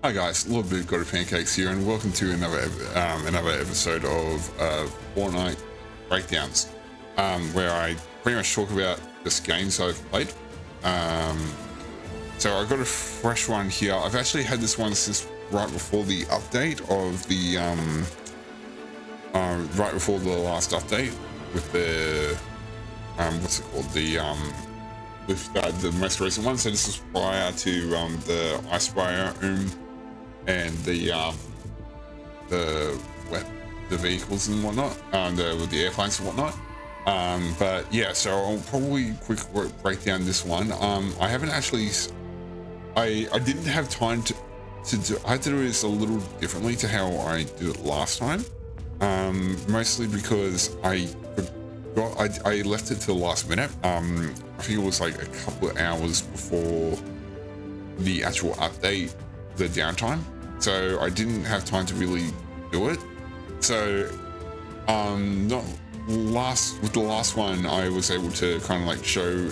Hi guys, Lord Big God of Pancakes here, and welcome to another episode of Fortnite Breakdowns, where I pretty much talk about just games I've played. So I've got a fresh one here. I've actually had this one since right before the update of the right before the last update with the what's it called, with the most recent one. So this is prior to the ice biome and the vehicles and whatnot, with the airplanes and whatnot. But yeah, so I'll probably quick break down this one. I haven't actually, I didn't have time to do. I had to do this a little differently to how I did it last time. Mostly because I left it till the last minute. I think it was like a couple of hours before the actual update, the downtime. So I didn't have time to really do it. So with the last one, I was able to kind of like show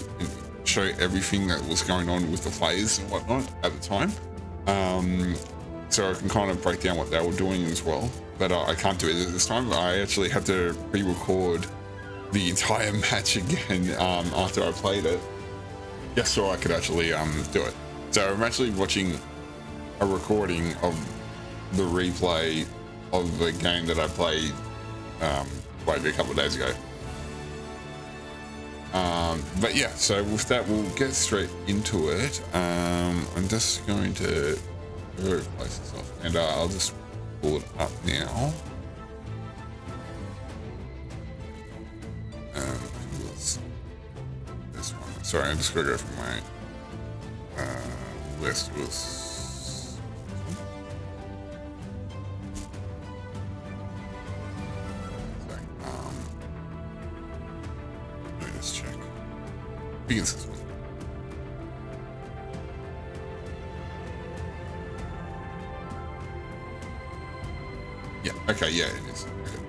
everything that was going on with the players and whatnot at the time. So I can kind of break down what they were doing as well. But I can't do it this time. I actually had to re-record the entire match again after I played it, just so I could actually do it. So I'm actually watching a recording of the replay of the game that I played a couple of days ago. But yeah, so with that, we'll get straight into it. I'm just going to replace this off, and I'll just pull it up now. This one. Sorry, I'm just gonna go from my list. Was let me just check. Begins this one. Yeah. Okay. Yeah, it is. Okay.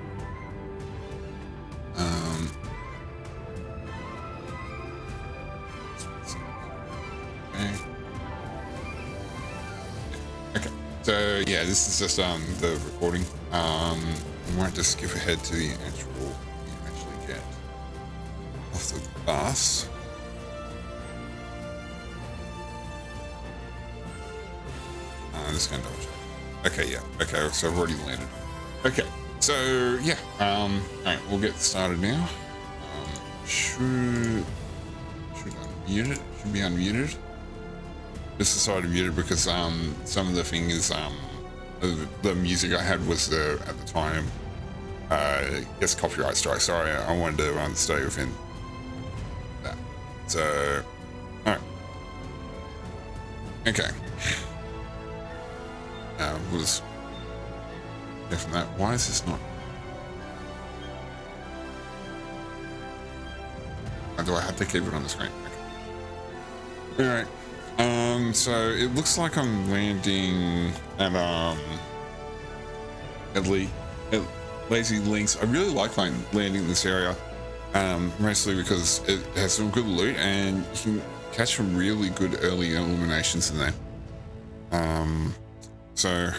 Okay. So yeah, this is just the recording. We might just skip ahead to the actual get off the bus. I'm just gonna double check. Okay, yeah. Okay, so I've already landed. Okay, so yeah. Alright, we'll get started now. Should unmute it? Should be unmuted. Just decided to mute it because some of the things the music I had was at the time gets copyright strike. Sorry, I wanted to stay within that. So alright. Okay. We'll just get from that. Why is this not? Or do I have to keep it on the screen? Okay. All right. So it looks like I'm landing at Lazy Links. I really like landing in this area, mostly because it has some good loot and you can catch some really good early eliminations in there. So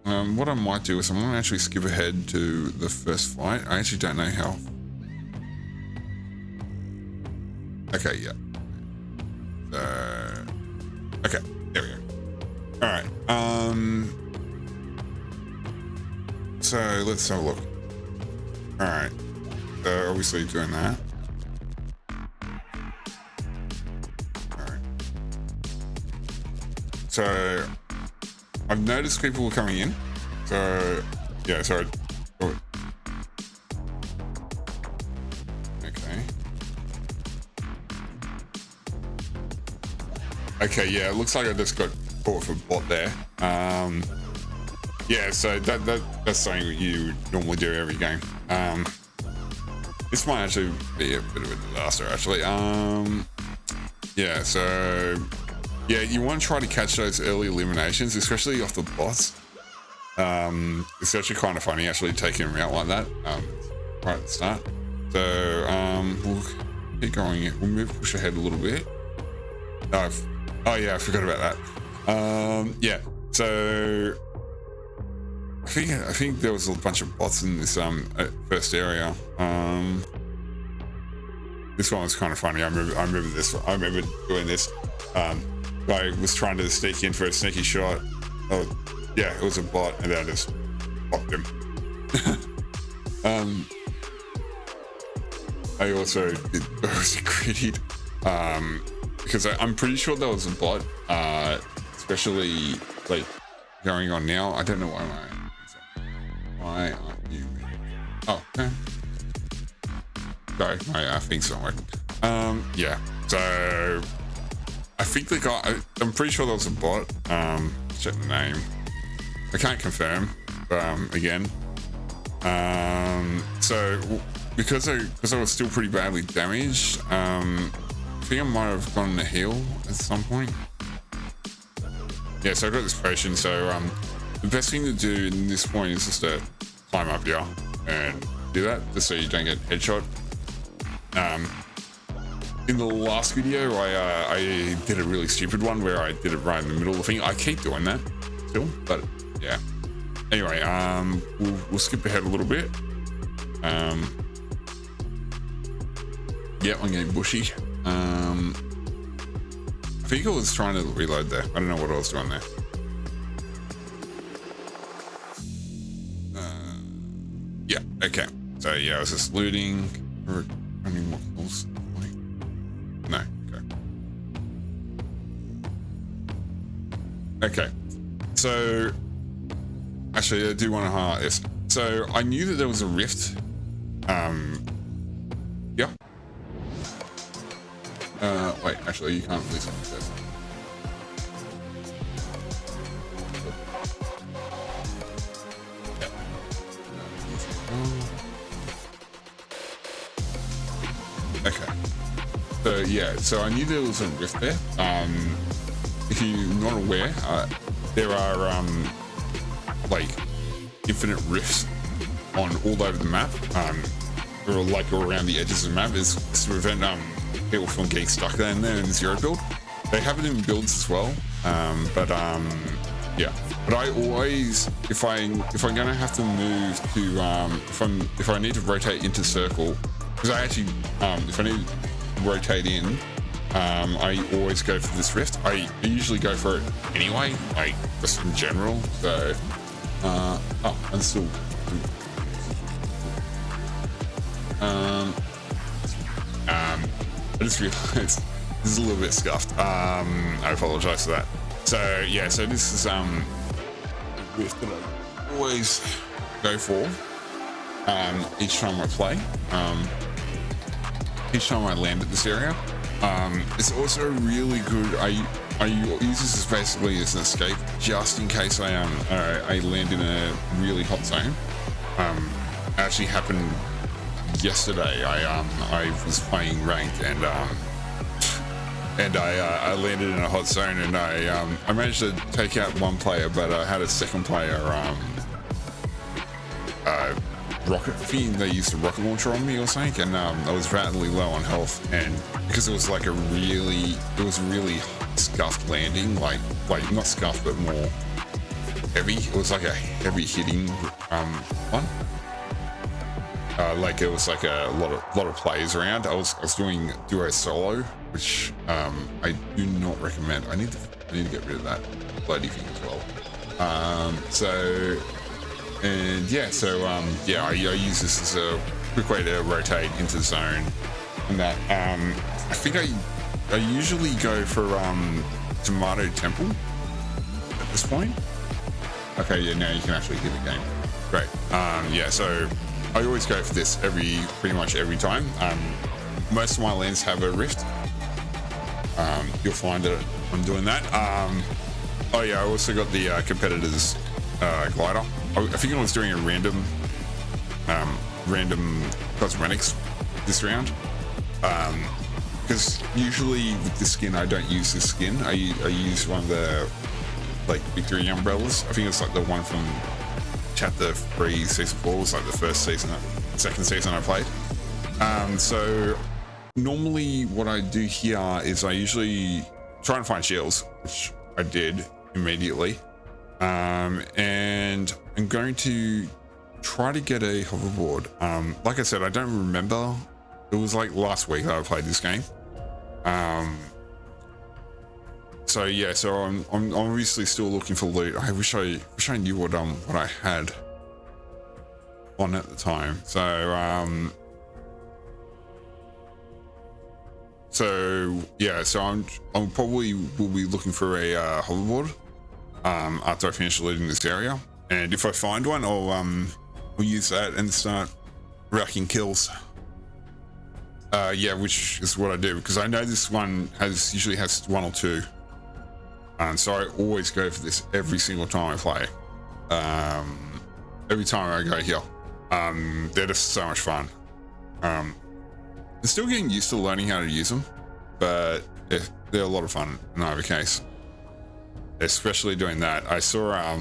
what I might do is I'm going to actually skip ahead to the first fight. I actually don't know how. Okay, yeah. So, okay, there we go. All right. So let's have a look. All right. So obviously doing that. All right. So I've noticed people are coming in. So yeah, sorry. Oh. Okay. Okay, yeah, it looks like I just got caught for bot there. Yeah, so that's something that you normally do every game. This might actually be a bit of a disaster, actually. Yeah, so yeah, you want to try to catch those early eliminations, especially off the bots. It's actually kind of funny actually taking them out like that right at the start. So we'll keep going. We'll push ahead a little bit. Oh yeah, I forgot about that. Yeah, so I think there was a bunch of bots in this first area. This one was kind of funny. I remember this. I remember doing this. Guy was trying to sneak in for a sneaky shot. Oh, yeah, it was a bot, and then I just popped him. I also did greeted because I'm pretty sure that was a bot, especially like going on now. I don't know why aren't you? Oh, okay. Sorry, my thing's not working. Yeah, so I think the guy, I'm pretty sure that was a bot. Check the name. I can't confirm, again. So because I was still pretty badly damaged, I think I might have gone to heal at some point. Yeah, so I got this potion. So the best thing to do in this point is just to climb up here and do that, just so you don't get headshot. In the last video, I did a really stupid one where I did it right in the middle of the thing. I keep doing that still, but yeah. Anyway, we'll skip ahead a little bit. Yeah, I'm getting bushy. I think I was trying to reload there. I don't know what I was doing there. Yeah, okay. So yeah, I was just looting. Running more calls. No, okay. So actually, I do want to highlight this. So I knew that there was a rift. Yeah. Wait, actually, you can't release something first. Okay. So yeah, so I knew there was a rift there. If you're not aware, there are like infinite rifts on all over the map, or like around the edges of the map, is to prevent people from getting stuck in there in the zero build. They have it in builds as well, yeah. But I always, if I'm gonna have to move to if I need to rotate into circle, because I actually if I need to rotate in, I always go for this rift. I usually go for it anyway, like just in general. So oh, and still I just realized this is a little bit scuffed. I apologize for that. So yeah, so this is a rift that I always go for each time I play, each time I land at this area. It's also really good. I use this as basically as an escape, just in case I land in a really hot zone. Actually happened yesterday. I was playing ranked and I landed in a hot zone, and I managed to take out one player, but I had a second player rocket thing. They used a rocket launcher on me or something, and I was radically low on health, and because it was like a really scuffed landing, like not scuffed but more heavy. It was like a heavy hitting one. Like it was like a lot of players around. I was doing duo solo, which I do not recommend. I need to get rid of that bloody thing as well. Yeah, I use this as a quick way to rotate into the zone, and that I think I usually go for Tomato Temple at this point. Okay, yeah, now you can actually hear the game. Great. Yeah, so I always go for this pretty much every time. Most of my lanes have a rift. You'll find that I'm doing that. Oh yeah, I also got the competitor's glider. I think I was doing a random cosmetics this round. Because usually with this skin, I don't use this skin. I use one of the like victory umbrellas. I think it's like the one from Chapter 3, Season 4 was like the second season I played. So normally what I do here is I usually try and find shields, which I did immediately. And I'm going to try to get a hoverboard. Like I said, I don't remember. It was like last week that I played this game. So yeah, so I'm obviously still looking for loot. I wish I knew what I had on at the time. So yeah, so I'm probably will be looking for a hoverboard after I finish looting this area, and if I find one, we'll use that and start racking kills. Yeah, which is what I do, because I know this one usually has 1 or 2, and so I always go for this every single time I play. Every time I go here, they're just so much fun. I'm still getting used to learning how to use them, but they're a lot of fun in either case. Especially doing that. I saw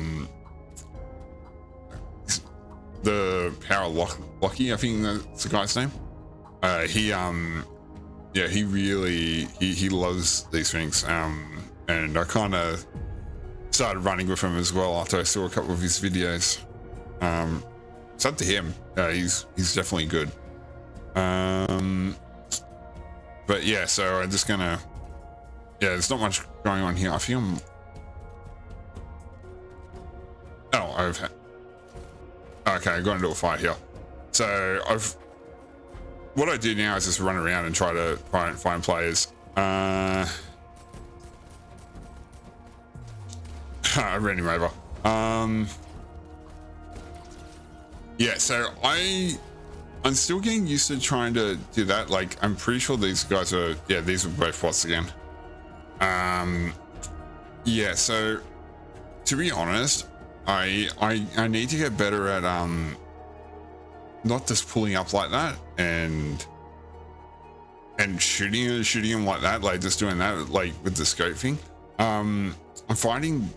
the Power Locky, I think that's the guy's name. He really loves these things. And I kind of started running with him as well after I saw a couple of his videos. It's up to him. He's definitely good. But yeah, so I'm just gonna, there's not much going on here. I think okay, I got into a fight here. So what I do now is just run around and try to find players. I ran him over. Yeah, so I'm still getting used to trying to do that. Like, I'm pretty sure these guys are, these were both bots again. Yeah, so to be honest, I need to get better at not just pulling up like that and shooting him like that, like just doing that like with the scope thing. I'm finding,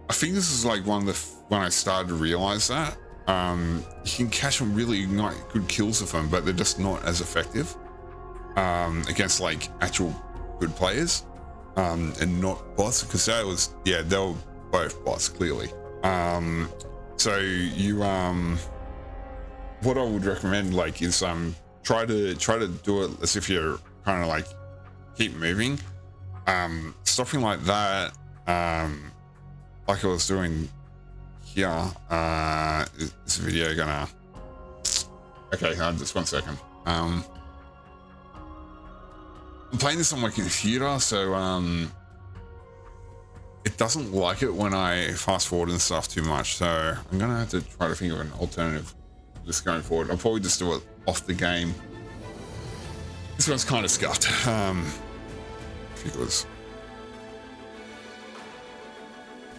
I think this is like when I started to realize that you can catch some really good kills with them, but they're just not as effective against like actual good players and not bots, because they were both bots clearly. So you what I would recommend like is try to do it as if you're kind of like keep moving, stopping like that, like I was doing here. Is this video gonna, okay, just 1 second. I'm playing this on my computer, so it doesn't like it when I fast forward and stuff too much, so I'm gonna have to try to think of an alternative just going forward. I'll probably just do it off the game. This one's kind of scuffed. I think it was,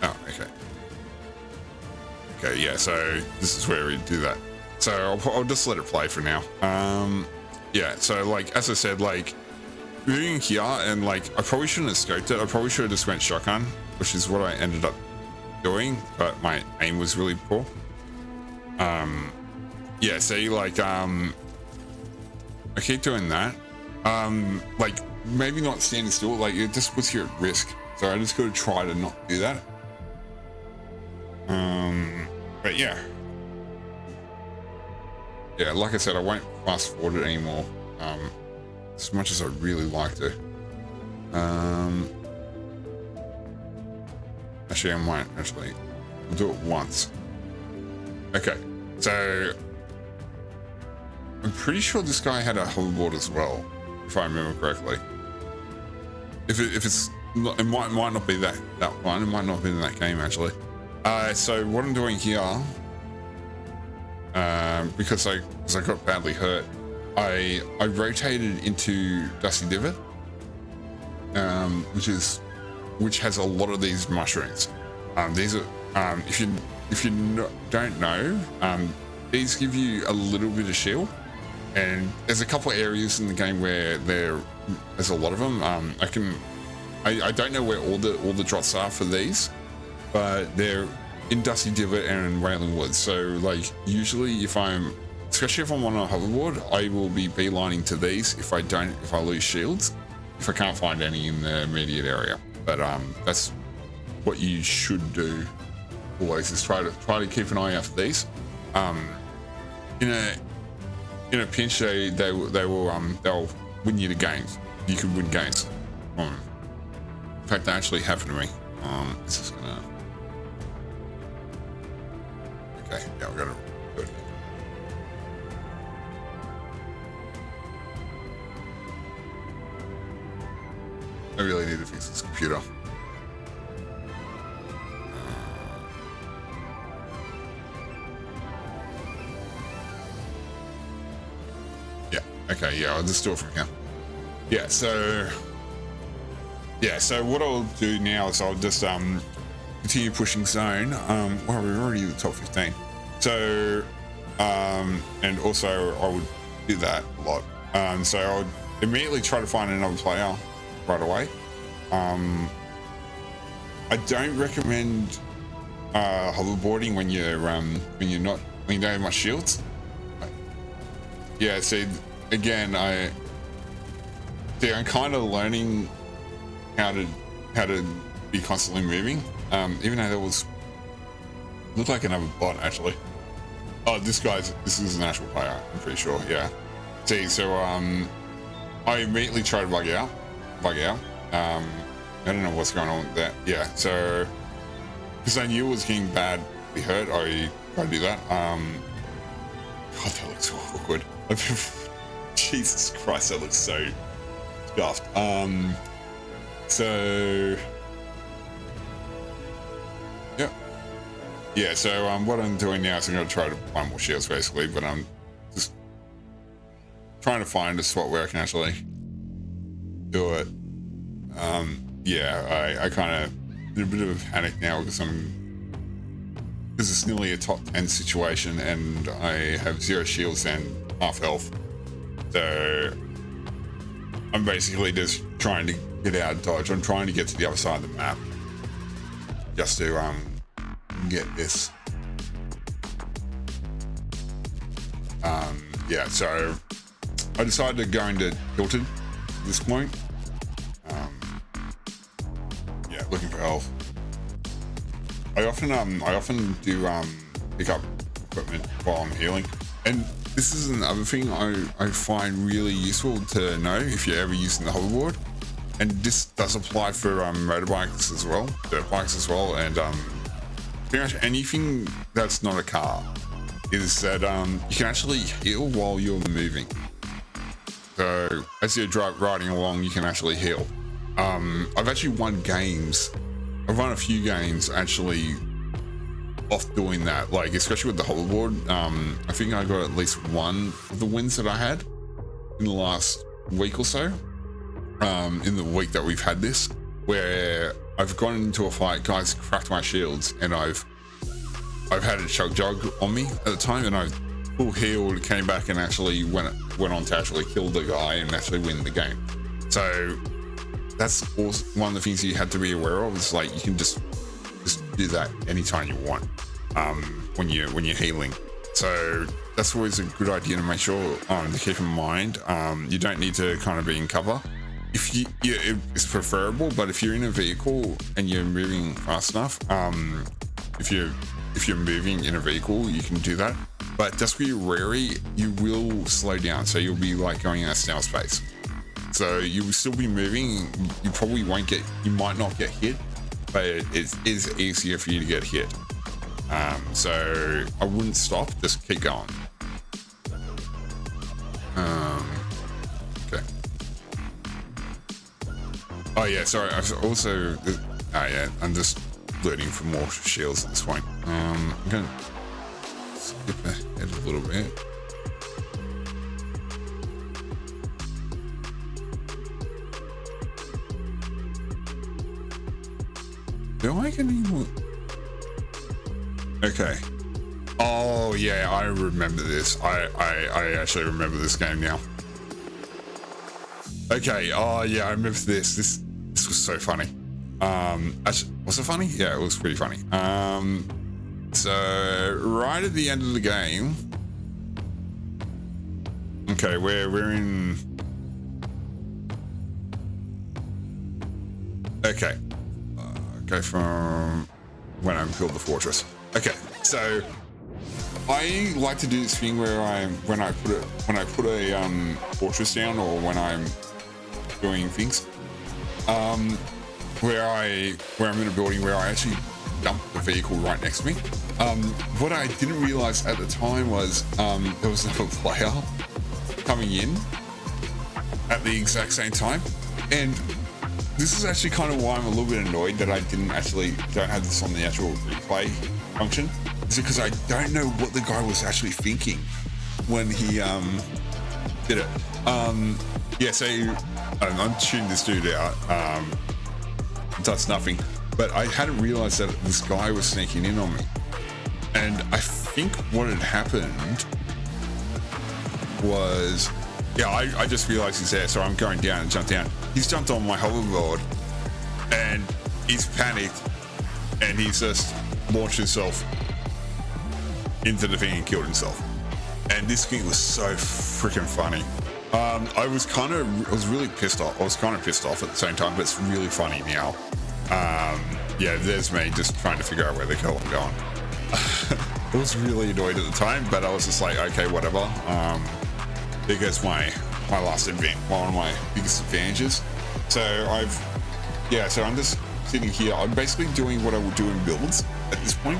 oh, okay, yeah, so this is where we do that, so I'll just let it play for now. Yeah, so like as I said, like moving here, and like I probably shouldn't have scoped it. I probably should have just went shotgun, which is what I ended up doing, but my aim was really poor. Yeah, see, like I keep doing that. Like maybe not standing still, like it just puts you at risk, so I just gotta try to not do that. But yeah, like I said, I won't fast forward it anymore as much as I really like to. Actually, I might actually do it once. Okay, so I'm pretty sure this guy had a hoverboard as well, if I remember correctly. If it's not, it might not be that one. It might not be in that game actually. So what I'm doing here, because I got badly hurt, I rotated into Dusty Divot, which has a lot of these mushrooms. These are, if you don't know, these give you a little bit of shield, and there's a couple of areas in the game where there's a lot of them. I don't know where all the drops are for these, but they're in Dusty Divot and in Wailing Woods. So like usually especially if I'm on a hoverboard, I will be beelining to these if I lose shields, if I can't find any in the immediate area. but that's what you should do always, is try to keep an eye out for these. In a pinch, they'll win you the games. You can win games. In fact, that actually happened to me. This is gonna. Okay, yeah, we gotta do it. I really need to fix this computer. Yeah, okay, yeah, I'll just do it from here. Yeah, so what I'll do now is I'll just continue pushing zone. Well, we're already in the top 15. So and also I would do that a lot. So I'll immediately try to find another player right away. I don't recommend hoverboarding when you don't have much shields. Yeah, see, again, I'm kind of learning how to be constantly moving. Even though there looked like another bot actually. Oh, this is an actual player, I'm pretty sure. Yeah. See, so I immediately tried to bug out. I don't know what's going on with that. Yeah, so because I knew it was getting badly hurt, I tried to do that. God, that looks so awkward. Jesus Christ, that looks so scuffed. So yeah, so what I'm doing now is I'm going to try to find more shields basically, but I'm just trying to find a spot where I can actually do it. Yeah, I kind of in a bit of a panic now because it's nearly a top 10 situation and I have 0 shields and half health. So I'm basically just trying to get out of dodge. I'm trying to get to the other side of the map just to get this. Yeah, so I decided to go into tilted at this point. Yeah, looking for health. I often do pick up equipment while I'm healing, and this is another thing I find really useful to know if you're ever using the hoverboard, and this does apply for motorbikes as well, dirt bikes as well, and pretty much anything that's not a car, is that you can actually heal while you're moving. So as you're riding along, you can actually heal. I've actually won games. I've won a few games actually off doing that, like especially with the hoverboard. I think I got at least one of the wins that I had in the last week or so. In the week that we've had this, where I've gone into a fight, guys cracked my shields, and I've had a chug jug on me at the time, and I full healed, came back, and actually went on to actually kill the guy and actually win the game. So that's also one of the things you have to be aware of. Is like you can just do that anytime you want when you're healing. So that's always a good idea to make sure to keep in mind. You don't need to kind of be in cover. It's preferable, but if you're in a vehicle and you're moving fast enough, if you're moving in a vehicle, you can do that. But just be wary, you will slow down, so you'll be like going at snail pace. So you will still be moving. You might not get hit, but it is easier for you to get hit. So I wouldn't stop, just keep going. Okay. Oh yeah, sorry. I'm just looting for more shields at this point. I'm gonna skip ahead a little bit. Do I get any more? Okay. Oh yeah, I remember this. I actually remember this game now. Okay. Oh yeah, I remember this. This was so funny. Actually, was it funny? Yeah, it was pretty funny. So right at the end of the game. Okay, we're in. Okay. go from when I build the fortress. Okay, so I like to do this thing where when I put a fortress down, or when I'm doing things, where I'm in a building where I actually dump the vehicle right next to me. What I didn't realize at the time was there was another player coming in at the exact same time, and this is actually kind of why I'm a little bit annoyed that I don't have this on the actual replay function. Is because I don't know what the guy was actually thinking when he did it. Yeah, so I'm shooting this dude out. Does nothing, but I hadn't realized that this guy was sneaking in on me, and I think what had happened was, yeah, I just realized he's there, so I'm going down and jump down. He's jumped on my hoverboard and he's panicked and he's just launched himself into the thing and killed himself. And this thing was so freaking funny. I was really pissed off. I was kind of pissed off at the same time, but it's really funny now. Yeah, there's me just trying to figure out where the hell I'm going. I was really annoyed at the time, but I was just like, okay, whatever. There goes my last event, one of my biggest advantages. So I'm just sitting here. I'm basically doing what I would do in builds at this point.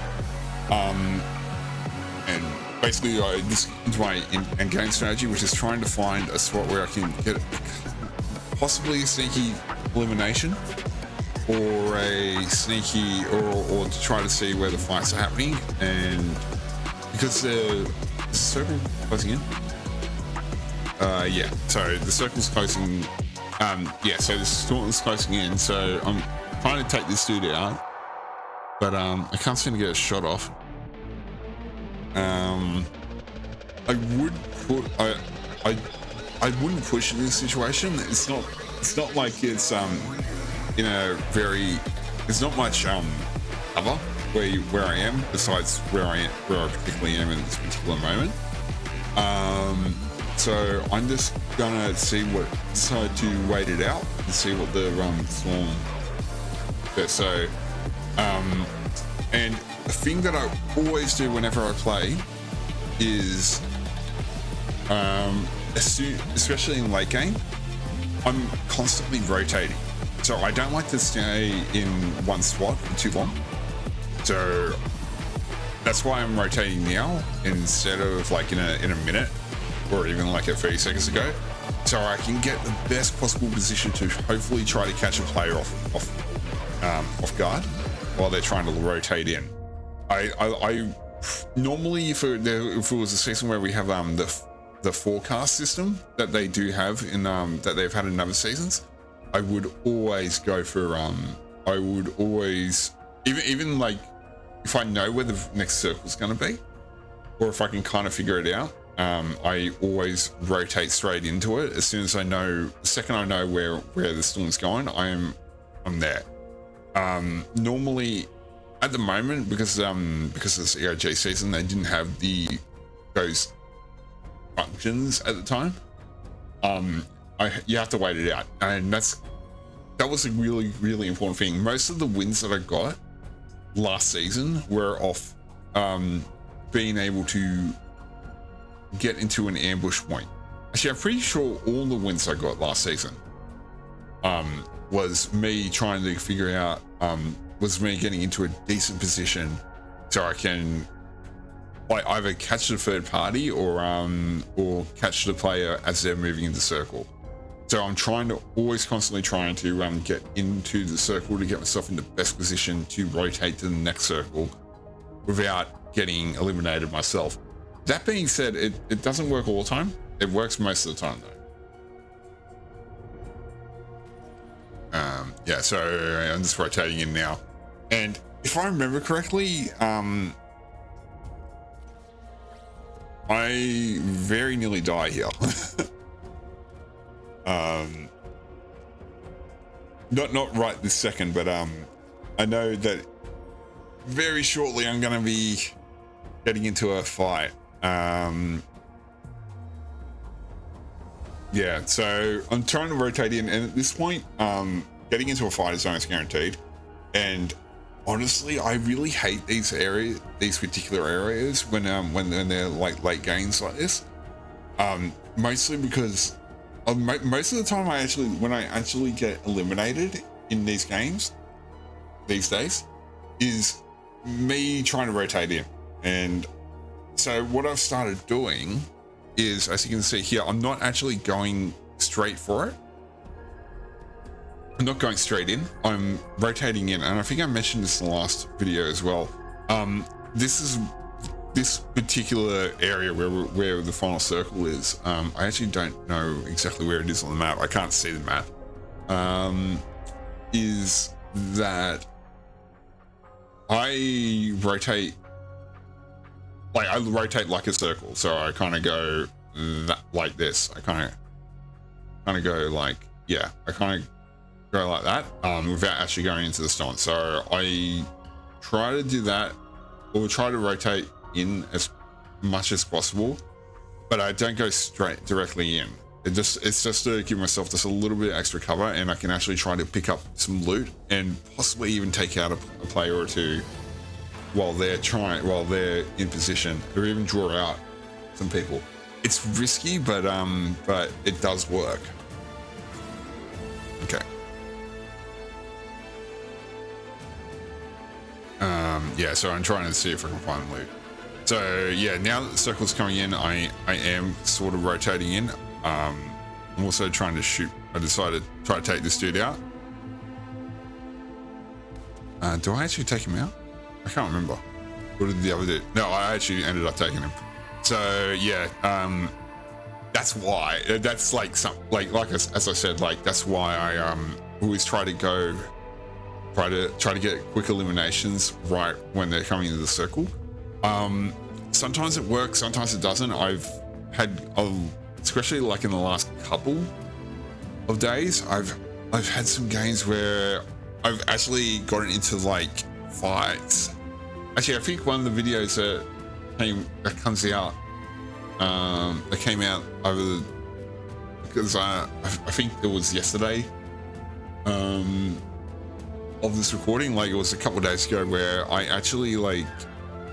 And basically this is my end-game strategy, which is trying to find a spot where I can get possibly a sneaky elimination, or a sneaky, or to try to see where the fights are happening. And because the circle closing in, yeah, so the circle's closing, yeah, so the storm is closing in, so I'm trying to take this dude out, but I can't seem to get a shot off. I wouldn't push in this situation. It's not like it's you know, there's not much cover where I am, besides where I particularly am in this particular moment. So I'm just gonna decide to wait it out and see what the storm does. So and the thing that I always do whenever I play is especially in late game, I'm constantly rotating. So I don't like to stay in one spot for too long. So that's why I'm rotating now instead of like in a minute, or even like 30 seconds ago. So I can get the best possible position to hopefully try to catch a player off guard while they're trying to rotate in. I normally, if it was a season where we have the forecast system that they do have in that they've had in other seasons, I would always go for I would always, even like if I know where the next circle is going to be, or if I can kind of figure it out, I always rotate straight into it as soon as I know. The second I know where the storm's going, I'm there. Normally, at the moment, because it's EOG season, they didn't have those functions at the time. You have to wait it out, and that was a really, really important thing. Most of the wins that I got last season were off being able to get into an ambush point. Actually, I'm pretty sure all the wins I got last season was me trying to figure out, was me getting into a decent position so I can like either catch the third party or catch the player as they're moving into the circle. So I'm always constantly trying to get into the circle to get myself in the best position to rotate to the next circle without getting eliminated myself. That being said, it doesn't work all the time. It works most of the time though. Yeah, so I'm just rotating in now. And if I remember correctly, I very nearly die here. Not right this second, but I know that very shortly I'm gonna be getting into a fight. Yeah, so I'm trying to rotate in, and at this point, getting into a fight is almost guaranteed. And honestly, I really hate these particular areas when they're like late games like this. Mostly because most of the time when I actually get eliminated in these games these days is me trying to rotate in. And so what I've started doing is, as you can see here, I'm not actually going straight for it. I'm not going straight in, I'm rotating in. And I think I mentioned this in the last video as well. This particular area where the final circle is, I actually don't know exactly where it is on the map. I can't see the map. Is that I rotate like a circle. So I kind of go like this. I kind of go like, yeah, I kind of go like that without actually going into the stone. So I try to do that, or try to rotate in as much as possible, but I don't go straight directly in. It's just to give myself just a little bit of extra cover, and I can actually try to pick up some loot and possibly even take out a player or two while they're in position, or even draw out some people. It's risky, but it does work. Okay. Yeah, so I'm trying to see if I can find loot. So yeah, now that the circle's coming in, I am sort of rotating in. I'm also trying to shoot. I decided to try to take this dude out. Do I actually take him out? I can't remember. What did the other do? No, I actually ended up taking him. So yeah, that's why. That's like as I said, like that's why I always try to get quick eliminations right when they're coming into the circle. Sometimes it works, sometimes it doesn't. I've had, especially like in the last couple of days, I've had some games where I've actually gotten into like fights. Actually, I think one of the videos that came out over because I think it was yesterday of this recording, like it was a couple of days ago, where I actually like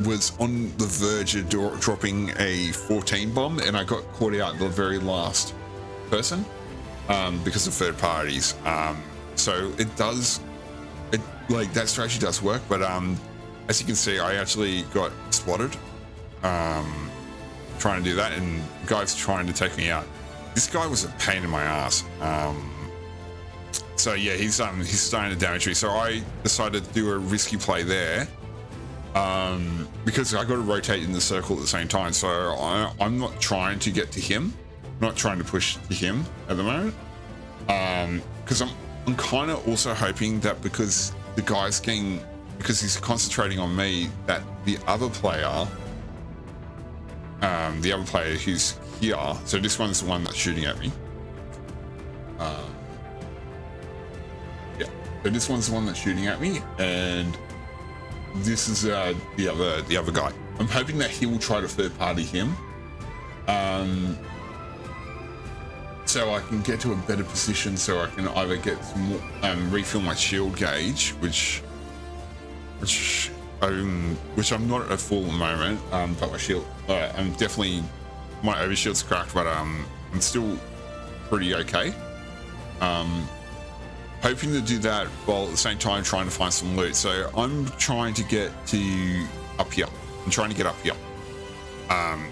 was on the verge of dropping a 14 bomb, and I got caught out the very last person because of third parties. So that strategy does work, but as you can see, I actually got spotted trying to do that, and the guy's trying to take me out. This guy was a pain in my ass. So yeah, he's starting to damage me. So I decided to do a risky play there, because I got to rotate in the circle at the same time. So I'm not trying to get to him, I'm not trying to push to him at the moment, because I'm kind of also hoping that because he's concentrating on me, that the other player who's here, so this one's the one that's shooting at me. Yeah, so this one's the one that's shooting at me, and this is the other guy. I'm hoping that he will try to third party him, so I can get to a better position, so I can either get some more, refill my shield gauge, which I'm not at full at the moment, but my shield, I'm definitely, my overshield's cracked, but I'm still pretty okay. Hoping to do that while at the same time trying to find some loot. So I'm trying to get to up here. I'm trying to get up here.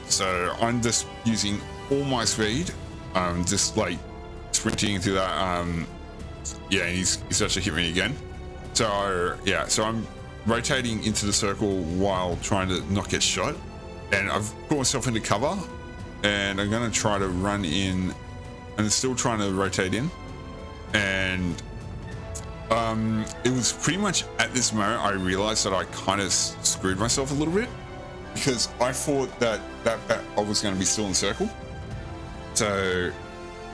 So I'm just using all my speed, just like sprinting through that. Yeah, he's actually hit me again. So yeah, so I'm rotating into the circle while trying to not get shot, and I've put myself into cover, and I'm gonna try to run in, and still trying to rotate in. And it was pretty much at this moment I realized that I kind of screwed myself a little bit, because I thought that I was going to be still in circle. So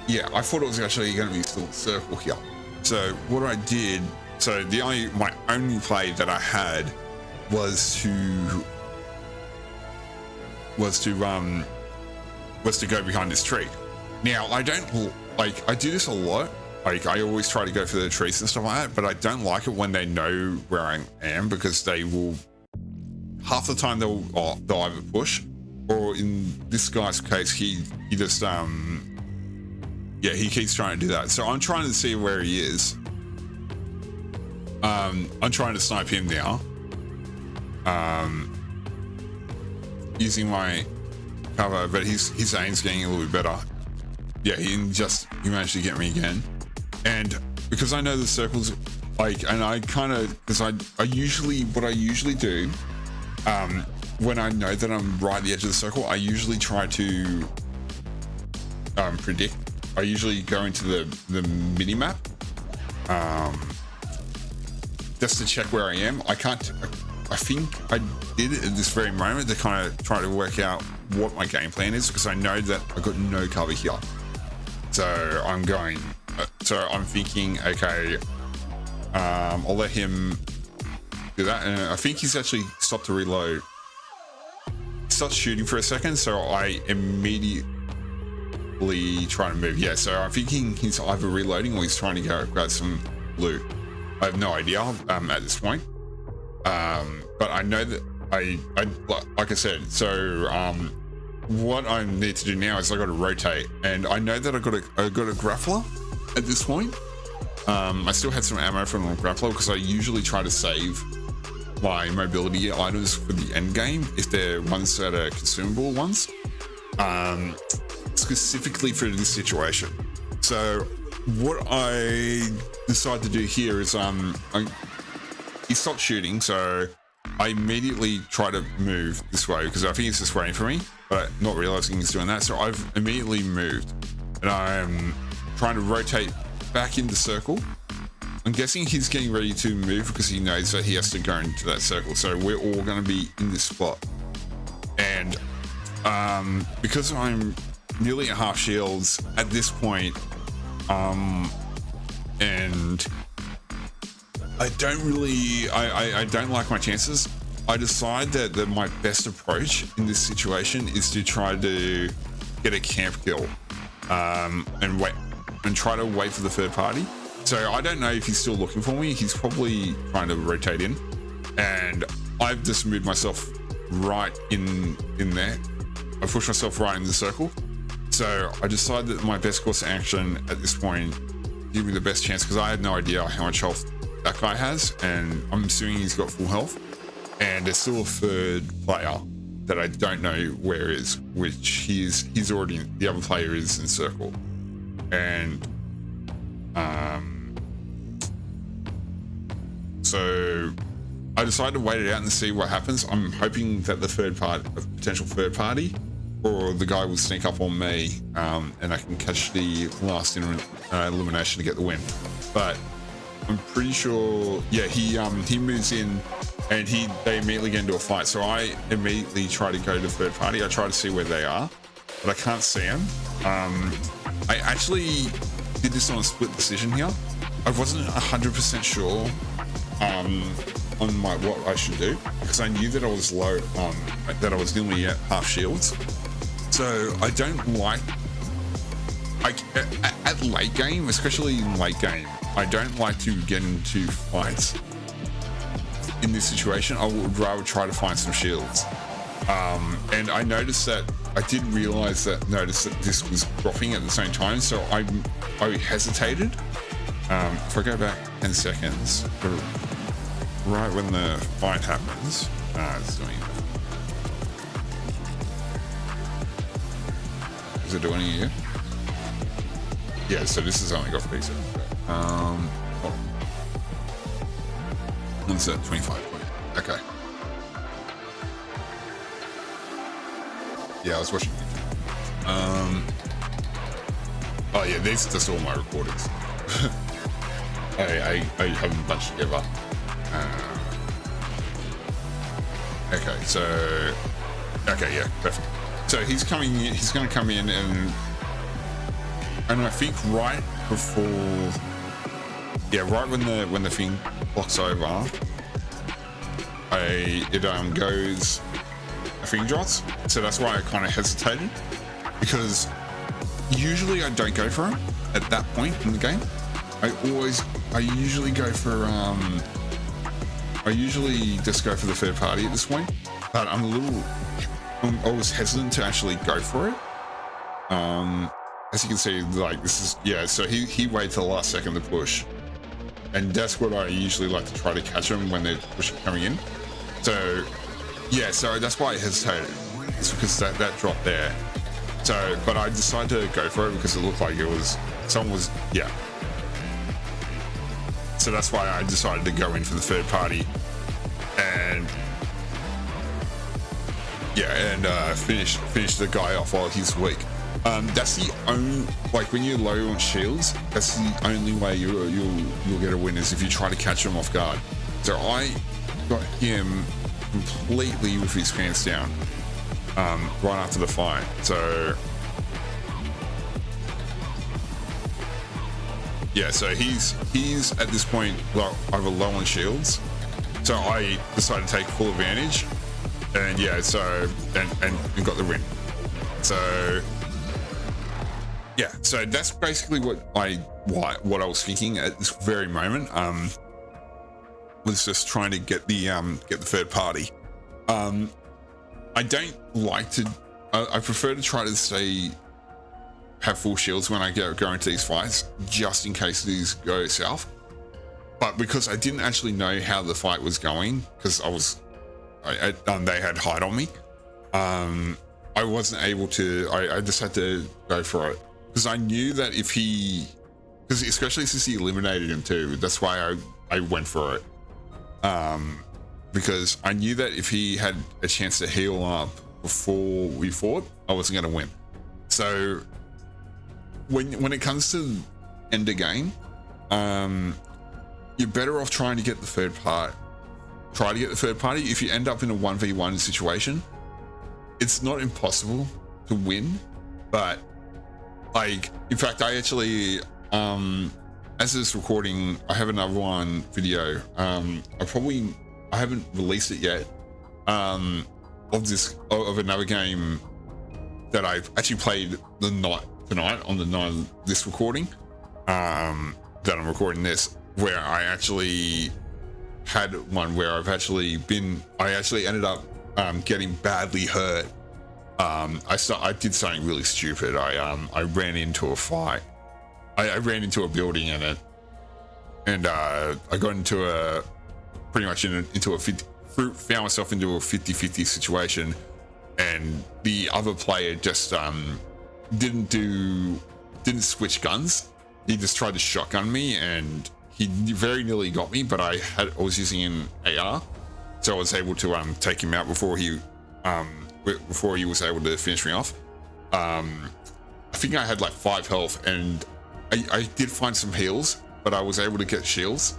yeah, I thought it was actually going to be still in circle here. So what I did, so my only play that I had was to go behind this tree. Now I do this a lot, Like, I always try to go for the trees and stuff like that, but I don't like it when they know where I am, because they will, half the time they'll either push, or in this guy's case, he just, yeah, he keeps trying to do that. So I'm trying to see where he is. I'm trying to snipe him now. Using my cover, but his aim's getting a little bit better. Yeah, he managed to get me again. And because I know the circles, like, and I kind of, because I usually, what I usually do, when I know that I'm right at the edge of the circle, I usually try to predict. I usually go into the mini map, just to check where I am. I think I did it at this very moment to kind of try to work out what my game plan is, because I know that I've got no cover here. So I'm going. So I'm thinking, okay, I'll let him do that. And I think he's actually stopped to reload. Starts shooting for a second, so I immediately try to move. Yeah, so I'm thinking he's either reloading or he's trying to go grab some loot. I have no idea at this point. But I know that I like I said, so what I need to do now is I got to rotate, and I know that I got a grappler at this point. I still had some ammo from the grappler, because I usually try to save my mobility items for the end game if they're ones that are consumable ones, specifically for this situation. So what I decided to do here is he stopped shooting, so I immediately try to move this way, because I think he's just waiting for me, but not realizing he's doing that. So I've immediately moved, and I'm trying to rotate back into circle. I'm guessing he's getting ready to move because he knows that he has to go into that circle. So we're all going to be in this spot. And because I'm nearly at half shields at this point, and I don't really, I don't like my chances. I decide that my best approach in this situation is to try to get a camp kill, and try to wait for the third party. So I don't know if he's still looking for me. He's probably trying to rotate in, and I've just moved myself right in there. I pushed myself right in the circle. So I decided that my best course of action at this point, give me the best chance, because I had no idea how much health that guy has, and I'm assuming he's got full health. And there's still a third player that I don't know where is, which he's already, the other player is in circle. And so I decided to wait it out and see what happens. I'm hoping that the potential third party, or the guy will sneak up on me, and I can catch the last elimination to get the win. But I'm pretty sure, yeah, he moves in, and they immediately get into a fight. So I immediately try to go to the third party. I try to see where they are, but I can't see them. I actually did this on a split decision here. I wasn't 100% sure on what I should do, because I knew that I was low, that I was nearly at half shields. So I don't like at late game, especially in late game, I don't like to get into fights. In this situation, I would rather try to find some shields. And I noticed that I did notice that this was dropping at the same time, so I hesitated. If I go back 10 seconds, right when the fight happens, it's doing it. Is it doing it here? Yeah, so this has only got 3 seconds. What's that? 25 point. Okay. Yeah, I was watching YouTube. Oh yeah, these are just all my recordings. I have them bunched together. Okay, yeah, perfect. So he's coming in, he's gonna come in, and I think right before, yeah, right when the thing blocks over, it goes, a thing drops. So that's why I kind of hesitated, because usually I don't go for him at that point in the game. I usually go for I usually just go for the third party at this point, but I'm always hesitant to actually go for it. As you can see, like this is, yeah, so he waited till the last second to push, and that's what I usually like to try to catch them when they're coming in. So yeah, so that's why I hesitated. It's because that dropped there. So, but I decided to go for it because it looked like someone was, yeah. So that's why I decided to go in for the third party, and yeah, and finish the guy off while he's weak. That's the only, like when you're low on shields, that's the only way you'll get a win is if you try to catch him off guard. So I got him completely with his pants down right after the fight. So yeah, so he's at this point over low on shields, so I decided to take full advantage, and yeah, so and got the win. So yeah, so that's basically what I was thinking at this very moment. Was just trying to get the third party. I don't like to. I prefer to try to have full shields when I go into these fights, just in case these go south. But because I didn't actually know how the fight was going, because they had hide on me, I wasn't able to. I just had to go for it because I knew that because especially since he eliminated him too, that's why I went for it. Because I knew that if he had a chance to heal up before we fought, I wasn't going to win. So when it comes to end a game, you're better off trying to get the third party. Try to get the third party. If you end up in a 1v1 situation, it's not impossible to win, but like, in fact, I actually, as this recording, I have another one video. I haven't released it yet, of another game that I've actually played tonight on the night of this recording, that I'm recording this, where I actually had one where I actually ended up getting badly hurt. I did something really stupid. I ran into a fight. I ran into a building in it, and I got into a pretty much found myself into a 50-50 situation, and the other player just didn't switch guns. He just tried to shotgun me, and he very nearly got me, but I was using an AR, so I was able to take him out before he was able to finish me off. I think I had like 5 health, and I did find some heals, but I was able to get shields.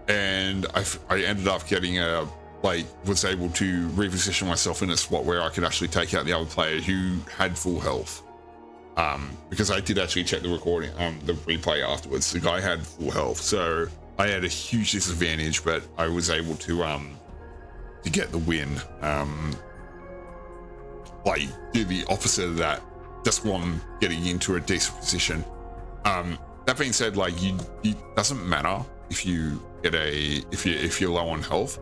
And I ended up getting was able to reposition myself in a spot where I could actually take out the other player who had full health. Because I did actually check the recording, the replay afterwards. The guy had full health, so I had a huge disadvantage, but I was able to get the win. Like, do the opposite of that, just while I'm getting into a decent position. That being said, like, it doesn't matter if you get if you're low on health.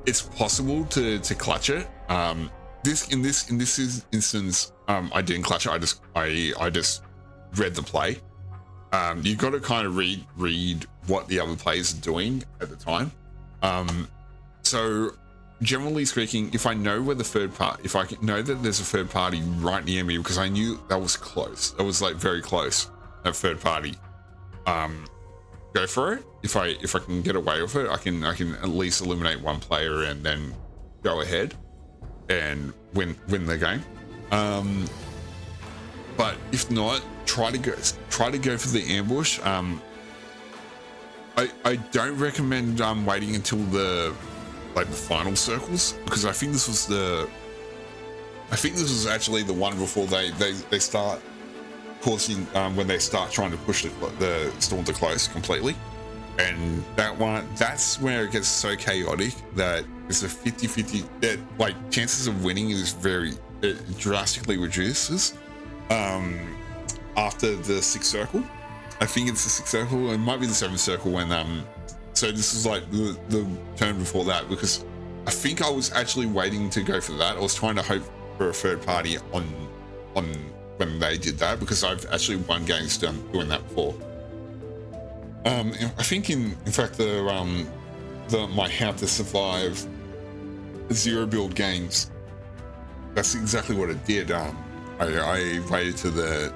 It's possible to clutch it. In this instance, I didn't clutch it. I just read the play. You got to kind of read what the other players are doing at the time. So generally speaking, if I know where the third party, if I know that there's a third party right near me, because I knew that was close, that was like very close, that third party, go for it. If I can get away with it, I can at least eliminate one player and then go ahead and win the game. But if not, try to go for the ambush. I don't recommend waiting until the final circles, because I think this was actually the one before they start causing, when they start trying to push the storm to close completely. And that's where it gets so chaotic that it's a 50-50, that chances of winning is it drastically reduces. after the 6th circle. I think it's the 6th circle. It might be the 7th circle when so this is like the turn before that, because I think I was actually waiting to go for that. I was trying to hope for a third party on when they did that, because I've actually won games doing that before. I think in fact my How to Survive 0 build games, that's exactly what it did. I waited till the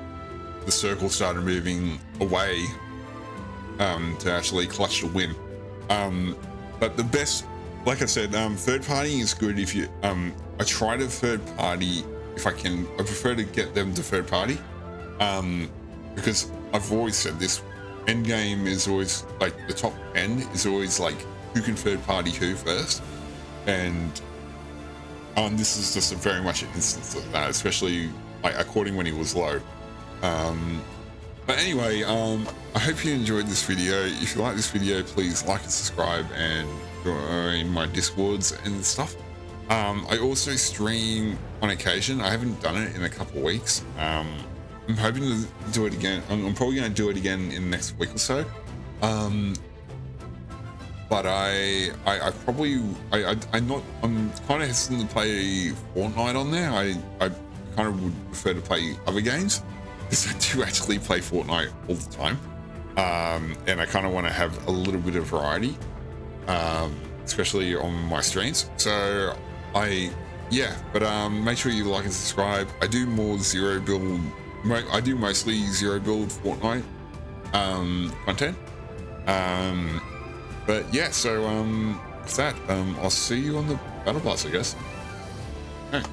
circle started moving away to actually clutch the win. But the best, like I said, third party is good if you I try to third party if I can. I prefer to get them to third party because I've always said this, end game is always like the top 10 is always like who can third party who first, and this is just very much an instance of that, especially like according when he was low. But anyway, I hope you enjoyed this video. If you like this video, please like and subscribe and join my Discords and stuff. I also stream on occasion. I haven't done it in a couple of weeks. I'm hoping to do it again. I'm probably going to do it again in the next week or so. But I'm kind of hesitant to play Fortnite on there. I kind of would prefer to play other games, because I do actually play Fortnite all the time. And I kind of want to have a little bit of variety, especially on my streams. So make sure you like and subscribe. I do more 0 build. I do mostly 0 build Fortnite content. But yeah, so with that, I'll see you on the battle bus, I guess. Okay.